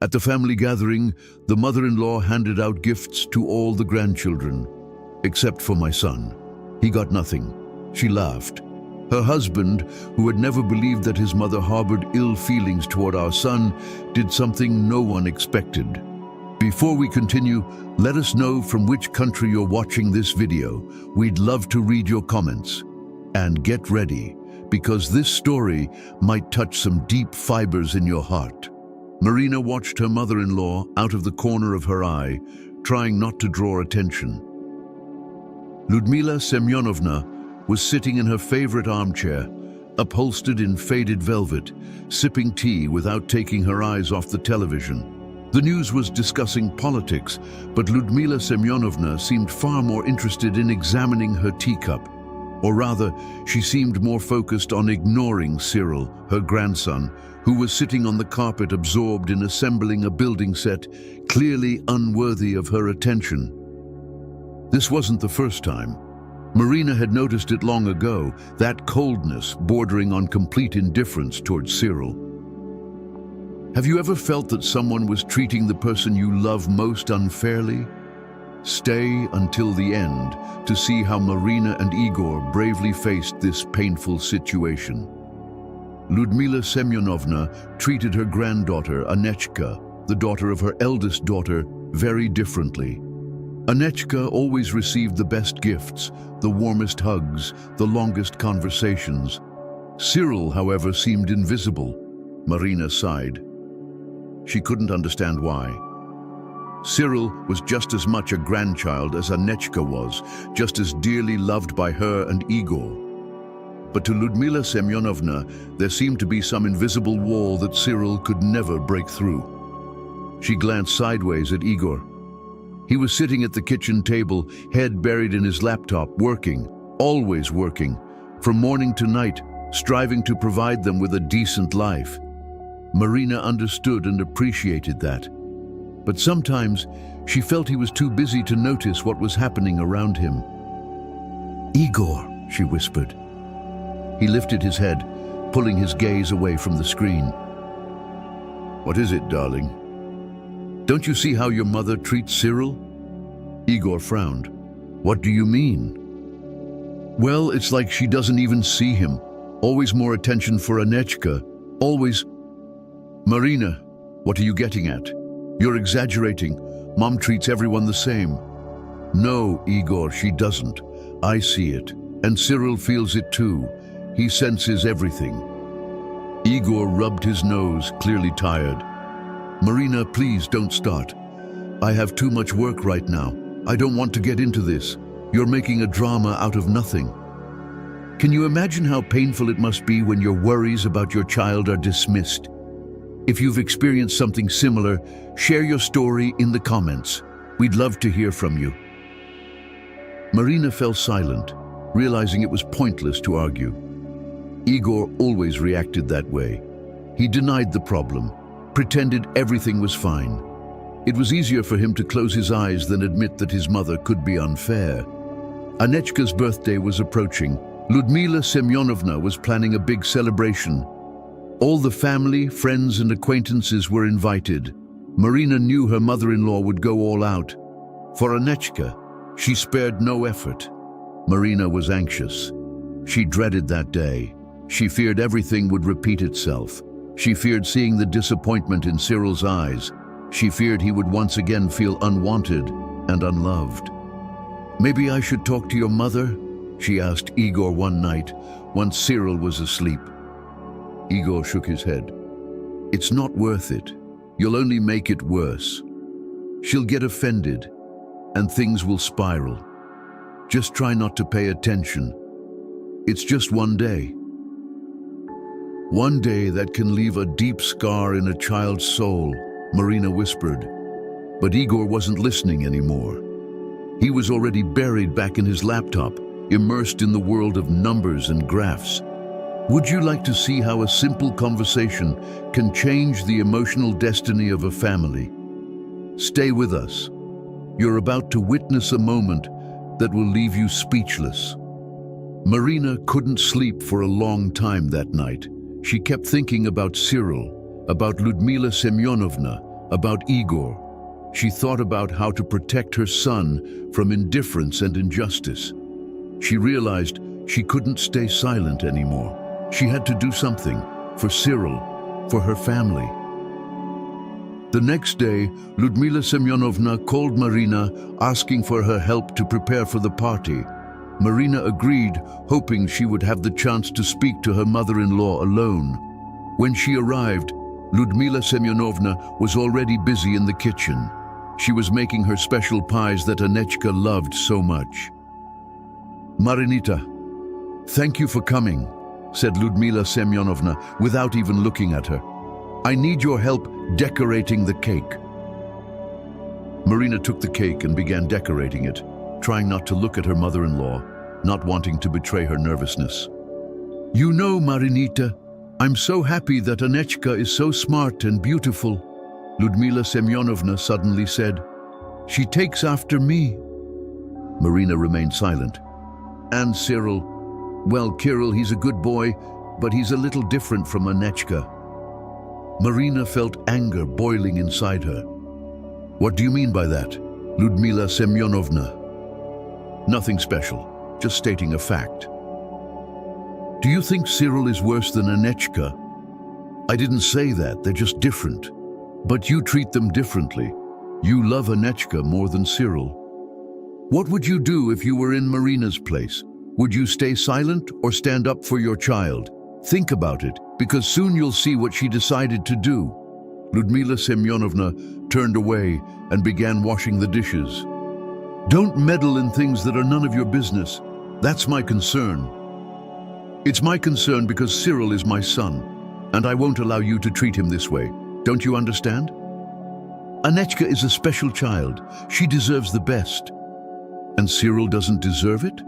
At the family gathering, the mother-in-law handed out gifts to all the grandchildren, except for my son. He got nothing. She laughed. Her husband, who had never believed that his mother harbored ill feelings toward our son, did something no one expected. Before we continue, let us know from which country you're watching this video. We'd love to read your comments. And get ready, because this story might touch some deep fibers in your heart. Marina watched her mother-in-law out of the corner of her eye, trying not to draw attention. Ludmila Semyonovna was sitting in her favorite armchair, upholstered in faded velvet, sipping tea without taking her eyes off the television. The news was discussing politics, but Ludmila Semyonovna seemed far more interested in examining her teacup. Or rather, she seemed more focused on ignoring Cyril, her grandson, who was sitting on the carpet absorbed in assembling a building set, clearly unworthy of her attention. This wasn't the first time. Marina had noticed it long ago, that coldness bordering on complete indifference towards Cyril. Have you ever felt that someone was treating the person you love most unfairly? Stay until the end to see how Marina and Igor bravely faced this painful situation. Ludmila Semyonovna treated her granddaughter, Anechka, the daughter of her eldest daughter, very differently. Anechka always received the best gifts, the warmest hugs, the longest conversations. Cyril, however, seemed invisible. Marina sighed. She couldn't understand why. Cyril was just as much a grandchild as Anechka was, just as dearly loved by her and Igor. But to Ludmila Semyonovna, there seemed to be some invisible wall that Cyril could never break through. She glanced sideways at Igor. He was sitting at the kitchen table, head buried in his laptop, working, always working, from morning to night, striving to provide them with a decent life. Marina understood and appreciated that. But sometimes she felt he was too busy to notice what was happening around him. "Igor," she whispered. He lifted his head, pulling his gaze away from the screen. "What is it, darling? Don't you see how your mother treats Cyril?" Igor frowned. "What do you mean?" "Well, it's like she doesn't even see him. Always more attention for Anechka. Always..." "Marina, what are you getting at? You're exaggerating. Mom treats everyone the same." "No, Igor, she doesn't. I see it. And Cyril feels it too. He senses everything." Igor rubbed his nose, clearly tired. "Marina, please don't start. I have too much work right now. I don't want to get into this. You're making a drama out of nothing." Can you imagine how painful it must be when your worries about your child are dismissed? If you've experienced something similar, share your story in the comments. We'd love to hear from you. Marina fell silent, realizing it was pointless to argue. Igor always reacted that way. He denied the problem, pretended everything was fine. It was easier for him to close his eyes than admit that his mother could be unfair. Anechka's birthday was approaching. Ludmila Semyonovna was planning a big celebration. All the family, friends, and acquaintances were invited. Marina knew her mother-in-law would go all out. For Anechka, she spared no effort. Marina was anxious. She dreaded that day. She feared everything would repeat itself. She feared seeing the disappointment in Cyril's eyes. She feared he would once again feel unwanted and unloved. "Maybe I should talk to your mother?" she asked Igor one night, once Cyril was asleep. Igor shook his head. "It's not worth it. You'll only make it worse. She'll get offended, and things will spiral. Just try not to pay attention. It's just one day." "One day that can leave a deep scar in a child's soul," Marina whispered. But Igor wasn't listening anymore. He was already buried back in his laptop, immersed in the world of numbers and graphs. Would you like to see how a simple conversation can change the emotional destiny of a family? Stay with us. You're about to witness a moment that will leave you speechless. Marina couldn't sleep for a long time that night. She kept thinking about Cyril, about Ludmila Semyonovna, about Igor. She thought about how to protect her son from indifference and injustice. She realized she couldn't stay silent anymore. She had to do something for Cyril, for her family. The next day, Ludmila Semyonovna called Marina, asking for her help to prepare for the party. Marina agreed, hoping she would have the chance to speak to her mother-in-law alone. When she arrived, Ludmila Semyonovna was already busy in the kitchen. She was making her special pies that Anechka loved so much. "Marinita, thank you for coming," said Ludmila Semyonovna without even looking at her. "I need your help decorating the cake." Marina took the cake and began decorating it, trying not to look at her mother-in-law, not wanting to betray her nervousness. "You know, Marinita, I'm so happy that Anechka is so smart and beautiful," Ludmila Semyonovna suddenly said. "She takes after me." Marina remained silent. "And Cyril? Well, Kirill, he's a good boy, but he's a little different from Anechka." Marina felt anger boiling inside her. "What do you mean by that, Ludmila Semyonovna?" "Nothing special, just stating a fact." "Do you think Cyril is worse than Anechka?" "I didn't say that, they're just different. But you treat them differently. You love Anechka more than Cyril. What would you do if you were in Marina's place? Would you stay silent or stand up for your child? Think about it, because soon you'll see what she decided to do." Ludmila Semyonovna turned away and began washing the dishes. "Don't meddle in things that are none of your business. That's my concern. It's my concern because Cyril is my son, and I won't allow you to treat him this way. Don't you understand? Anechka is a special child. She deserves the best." "And Cyril doesn't deserve it?"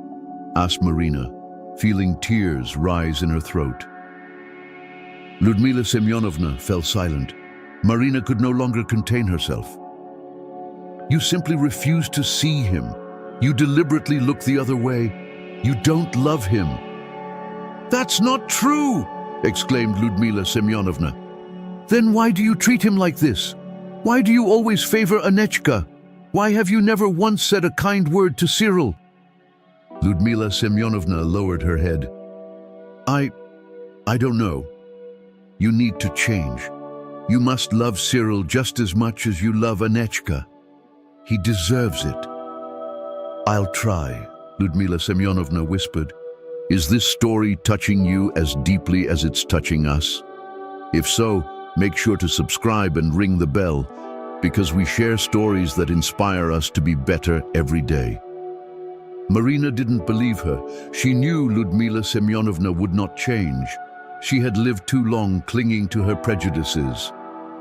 asked Marina, feeling tears rise in her throat. Ludmila Semyonovna fell silent. Marina could no longer contain herself. "You simply refuse to see him. You deliberately look the other way. You don't love him." "That's not true!" exclaimed Ludmila Semyonovna. "Then why do you treat him like this? Why do you always favor Anechka? Why have you never once said a kind word to Cyril?" Ludmila Semyonovna lowered her head. I don't know. You need to change. You must love Cyril just as much as you love Anechka. He deserves it." "I'll try," Ludmila Semyonovna whispered. "Is this story touching you as deeply as it's touching us? If so, make sure to subscribe and ring the bell, because we share stories that inspire us to be better every day." Marina didn't believe her. She knew Ludmila Semyonovna would not change. She had lived too long clinging to her prejudices.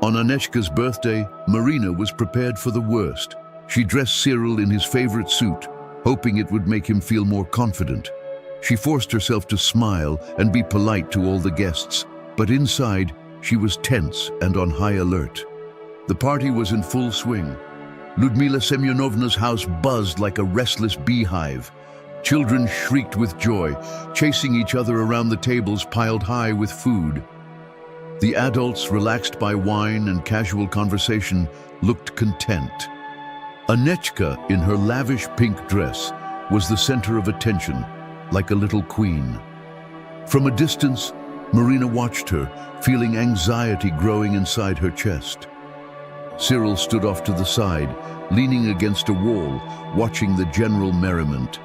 On Anechka's birthday, Marina was prepared for the worst. She dressed Cyril in his favorite suit, hoping it would make him feel more confident. She forced herself to smile and be polite to all the guests, but inside, she was tense and on high alert. The party was in full swing. Ludmila Semyonovna's house buzzed like a restless beehive. Children shrieked with joy, chasing each other around the tables piled high with food. The adults, relaxed by wine and casual conversation, looked content. Anechka, in her lavish pink dress, was the center of attention, like a little queen. From a distance, Marina watched her, feeling anxiety growing inside her chest. Cyril stood off to the side, leaning against a wall, watching the general merriment.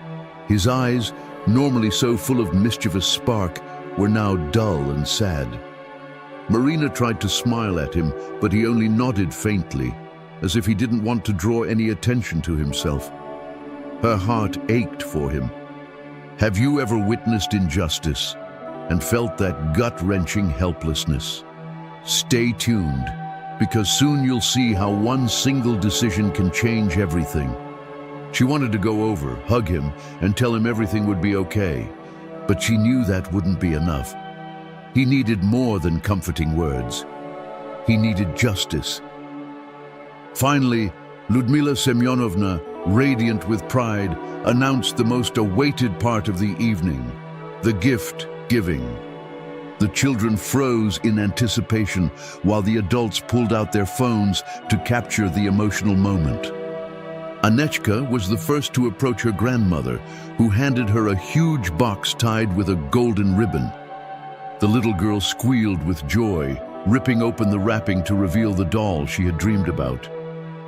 His eyes, normally so full of mischievous spark, were now dull and sad. Marina tried to smile at him, but he only nodded faintly, as if he didn't want to draw any attention to himself. Her heart ached for him. Have you ever witnessed injustice and felt that gut-wrenching helplessness? Stay tuned, because soon you'll see how one single decision can change everything. She wanted to go over, hug him, and tell him everything would be okay, but she knew that wouldn't be enough. He needed more than comforting words. He needed justice. Finally, Ludmila Semyonovna, radiant with pride, announced the most awaited part of the evening, the gift giving. The children froze in anticipation while the adults pulled out their phones to capture the emotional moment. Anechka was the first to approach her grandmother, who handed her a huge box tied with a golden ribbon. The little girl squealed with joy, ripping open the wrapping to reveal the doll she had dreamed about.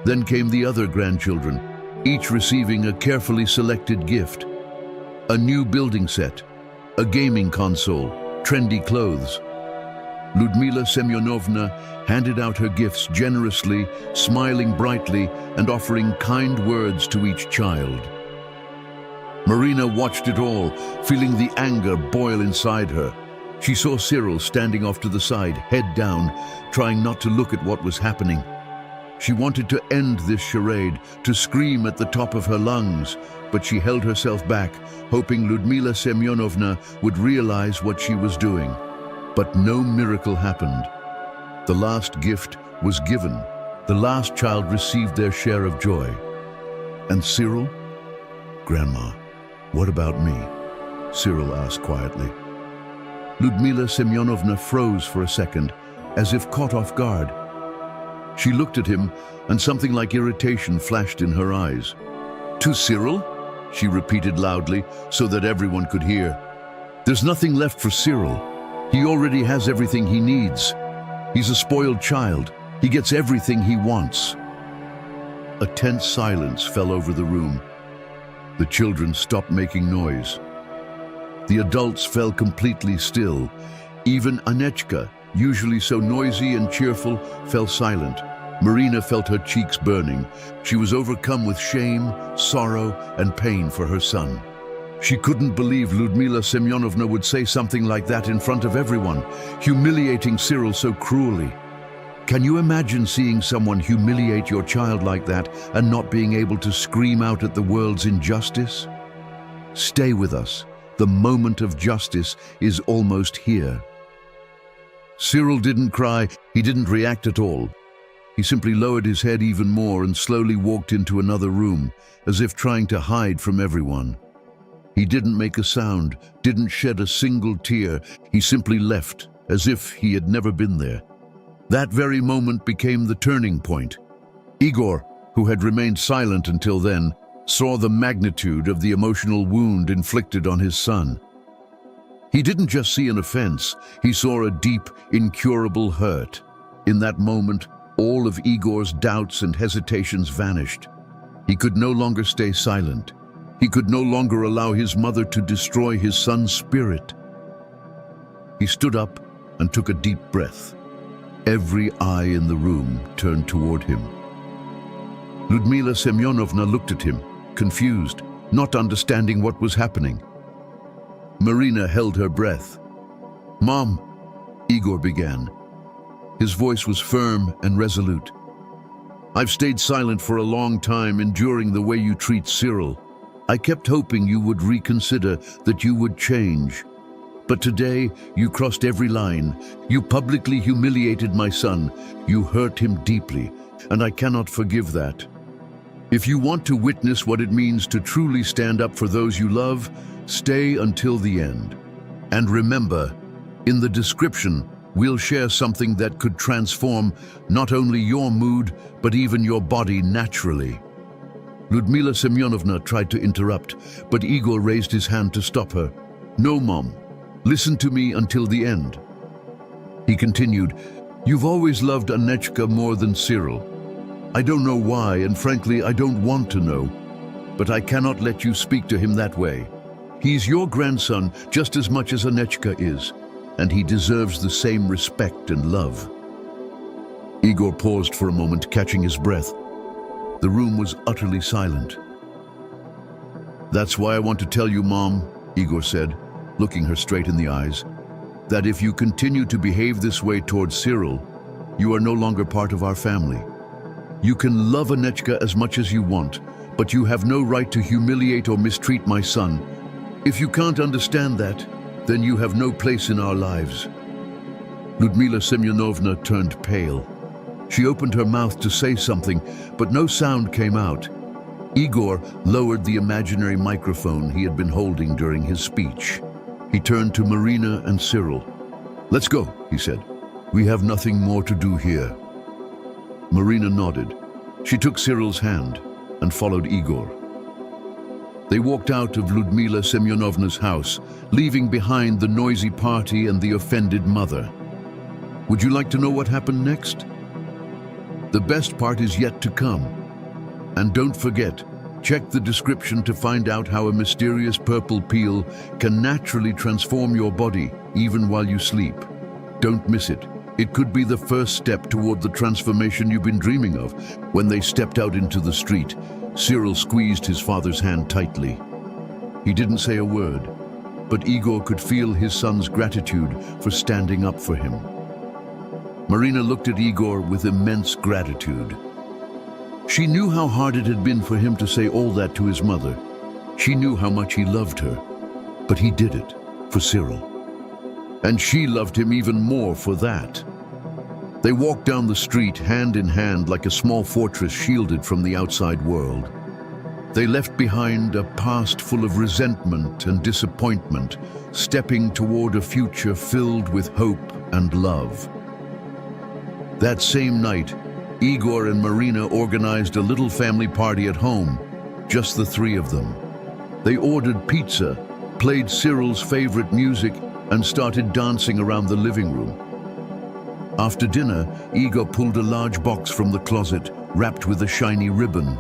Then came the other grandchildren, each receiving a carefully selected gift. A new building set, a gaming console, trendy clothes. Ludmila Semyonovna handed out her gifts generously, smiling brightly and offering kind words to each child. Marina watched it all, feeling the anger boil inside her. She saw Cyril standing off to the side, head down, trying not to look at what was happening. She wanted to end this charade, to scream at the top of her lungs, but she held herself back, hoping Ludmila Semyonovna would realize what she was doing. But no miracle happened. The last gift was given. The last child received their share of joy. And Cyril? "Grandma, what about me?" Cyril asked quietly. Ludmila Semyonovna froze for a second, as if caught off guard. She looked at him, and something like irritation flashed in her eyes. "To Cyril?" she repeated loudly, so that everyone could hear. "There's nothing left for Cyril. He already has everything he needs. He's a spoiled child. He gets everything he wants." A tense silence fell over the room. The children stopped making noise. The adults fell completely still. Even Anechka, usually so noisy and cheerful, fell silent. Marina felt her cheeks burning. She was overcome with shame, sorrow, and pain for her son. She couldn't believe Ludmila Semyonovna would say something like that in front of everyone, humiliating Cyril so cruelly. Can you imagine seeing someone humiliate your child like that and not being able to scream out at the world's injustice? Stay with us. The moment of justice is almost here. Cyril didn't cry. He didn't react at all. He simply lowered his head even more and slowly walked into another room, as if trying to hide from everyone. He didn't make a sound, didn't shed a single tear. He simply left, as if he had never been there. That very moment became the turning point. Igor, who had remained silent until then, saw the magnitude of the emotional wound inflicted on his son. He didn't just see an offense, he saw a deep, incurable hurt. In that moment, all of Igor's doubts and hesitations vanished. He could no longer stay silent. He could no longer allow his mother to destroy his son's spirit. He stood up and took a deep breath. Every eye in the room turned toward him. Ludmila Semyonovna looked at him, confused, not understanding what was happening. Marina held her breath. "Mom," Igor began. His voice was firm and resolute. "I've stayed silent for a long time, enduring the way you treat Cyril. I kept hoping you would reconsider, that you would change. But today, you crossed every line. You publicly humiliated my son. You hurt him deeply, and I cannot forgive that. If you want to witness what it means to truly stand up for those you love, stay until the end. And remember, in the description, we'll share something that could transform not only your mood, but even your body naturally." Ludmila Semyonovna tried to interrupt, but Igor raised his hand to stop her. "No, Mom. Listen to me until the end." He continued, "You've always loved Anechka more than Cyril. I don't know why, and frankly, I don't want to know. But I cannot let you speak to him that way. He's your grandson just as much as Anechka is, and he deserves the same respect and love." Igor paused for a moment, catching his breath. The room was utterly silent. "That's why I want to tell you, Mom," Igor said, looking her straight in the eyes, "that if you continue to behave this way towards Cyril, you are no longer part of our family. You can love Anechka as much as you want, but you have no right to humiliate or mistreat my son. If you can't understand that, then you have no place in our lives." Ludmila Semyonovna turned pale. She opened her mouth to say something, but no sound came out. Igor lowered the imaginary microphone he had been holding during his speech. He turned to Marina and Cyril. "Let's go," he said. "We have nothing more to do here." Marina nodded. She took Cyril's hand and followed Igor. They walked out of Ludmila Semyonovna's house, leaving behind the noisy party and the offended mother. Would you like to know what happened next? The best part is yet to come. And don't forget, check the description to find out how a mysterious purple peel can naturally transform your body even while you sleep. Don't miss it. It could be the first step toward the transformation you've been dreaming of. When they stepped out into the street, Cyril squeezed his father's hand tightly. He didn't say a word, but Igor could feel his son's gratitude for standing up for him. Marina looked at Igor with immense gratitude. She knew how hard it had been for him to say all that to his mother. She knew how much he loved her, but he did it for Cyril. And she loved him even more for that. They walked down the street hand in hand like a small fortress shielded from the outside world. They left behind a past full of resentment and disappointment, stepping toward a future filled with hope and love. That same night, Igor and Marina organized a little family party at home, just the three of them. They ordered pizza, played Cyril's favorite music, and started dancing around the living room. After dinner, Igor pulled a large box from the closet, wrapped with a shiny ribbon.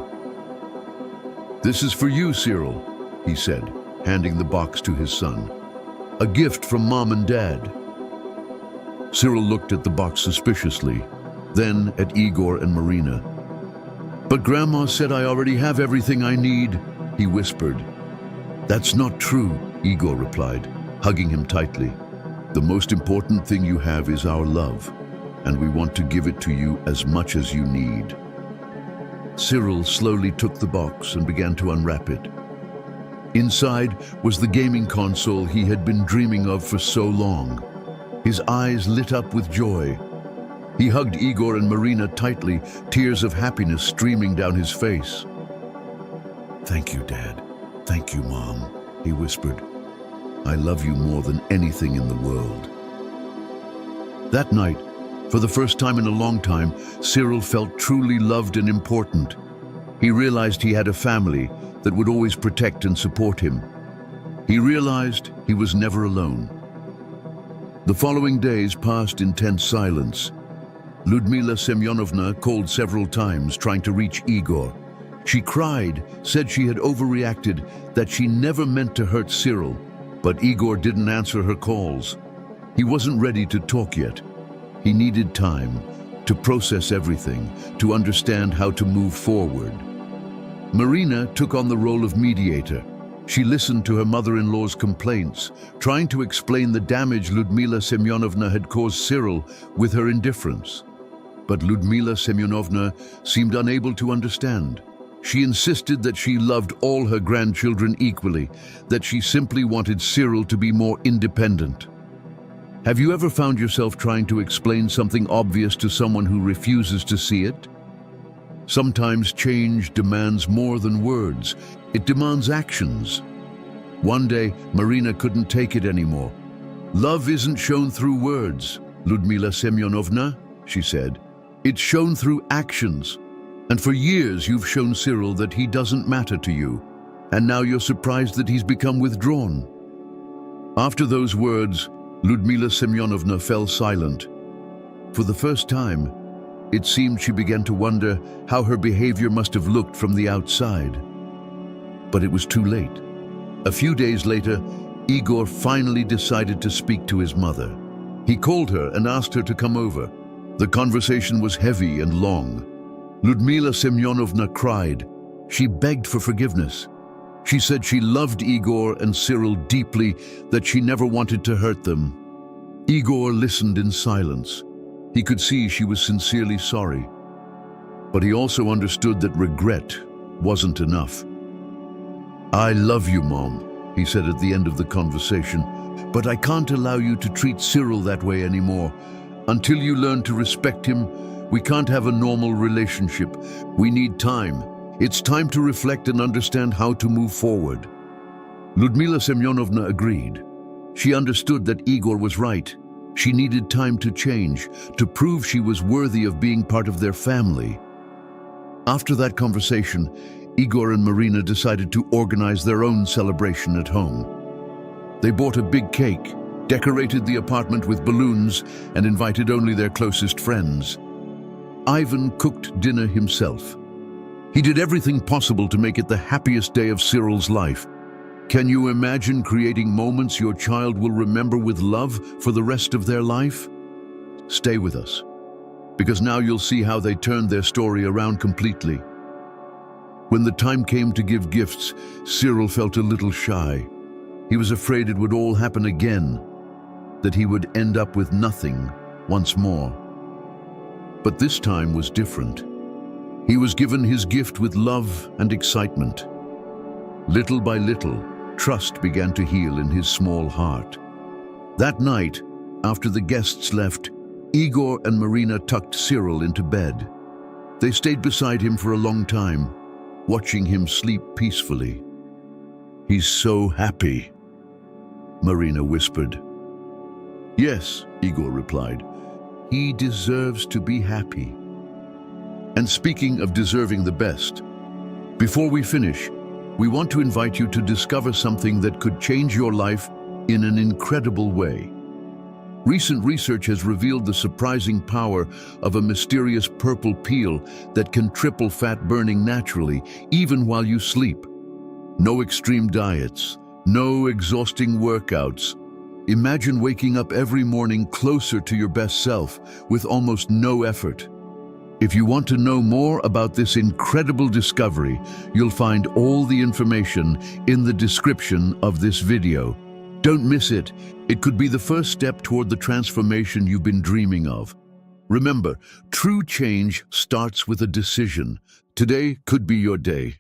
"This is for you, Cyril," he said, handing the box to his son. "A gift from Mom and Dad." Cyril looked at the box suspiciously, then at Igor and Marina. "But Grandma said I already have everything I need," he whispered. "That's not true," Igor replied, hugging him tightly. "The most important thing you have is our love, and we want to give it to you as much as you need." Cyril slowly took the box and began to unwrap it. Inside was the gaming console he had been dreaming of for so long. His eyes lit up with joy. He hugged Igor and Marina tightly, tears of happiness streaming down his face. "Thank you, Dad. Thank you, Mom," he whispered. "I love you more than anything in the world." That night, for the first time in a long time, Cyril felt truly loved and important. He realized he had a family that would always protect and support him. He realized he was never alone. The following days passed in tense silence. Ludmila Semyonovna called several times, trying to reach Igor. She cried, said she had overreacted, that she never meant to hurt Cyril, but Igor didn't answer her calls. He wasn't ready to talk yet. He needed time to process everything, to understand how to move forward. Marina took on the role of mediator. She listened to her mother-in-law's complaints, trying to explain the damage Ludmila Semyonovna had caused Cyril with her indifference. But Ludmila Semyonovna seemed unable to understand. She insisted that she loved all her grandchildren equally, that she simply wanted Cyril to be more independent. Have you ever found yourself trying to explain something obvious to someone who refuses to see it? Sometimes change demands more than words. It demands actions. One day, Marina couldn't take it anymore. "Love isn't shown through words, Ludmila Semyonovna," she said. "It's shown through actions. And for years you've shown Cyril that he doesn't matter to you. And now you're surprised that he's become withdrawn." After those words, Ludmila Semyonovna fell silent. For the first time, it seemed she began to wonder how her behavior must have looked from the outside. But it was too late. A few days later, Igor finally decided to speak to his mother. He called her and asked her to come over. The conversation was heavy and long. Ludmila Semyonovna cried. She begged for forgiveness. She said she loved Igor and Cyril deeply, that she never wanted to hurt them. Igor listened in silence. He could see she was sincerely sorry. But he also understood that regret wasn't enough. "I love you, Mom," he said at the end of the conversation, "but I can't allow you to treat Cyril that way anymore. Until you learn to respect him, we can't have a normal relationship. We need time. It's time to reflect and understand how to move forward." Ludmila Semyonovna agreed. She understood that Igor was right. She needed time to change, to prove she was worthy of being part of their family. After that conversation, Igor and Marina decided to organize their own celebration at home. They bought a big cake, decorated the apartment with balloons, and invited only their closest friends. Ivan cooked dinner himself. He did everything possible to make it the happiest day of Cyril's life. Can you imagine creating moments your child will remember with love for the rest of their life? Stay with us, because now you'll see how they turned their story around completely. When the time came to give gifts, Cyril felt a little shy. He was afraid it would all happen again, that he would end up with nothing once more. But this time was different. He was given his gift with love and excitement. Little by little, trust began to heal in his small heart. That night, after the guests left, Igor and Marina tucked Cyril into bed. They stayed beside him for a long time, watching him sleep peacefully. "He's so happy," Marina whispered. "Yes," Igor replied. "He deserves to be happy." And speaking of deserving the best, before we finish, we want to invite you to discover something that could change your life in an incredible way. Recent research has revealed the surprising power of a mysterious purple peel that can triple fat burning naturally, even while you sleep. No extreme diets, no exhausting workouts. Imagine waking up every morning closer to your best self with almost no effort. If you want to know more about this incredible discovery, you'll find all the information in the description of this video. Don't miss it. It could be the first step toward the transformation you've been dreaming of. Remember, true change starts with a decision. Today could be your day.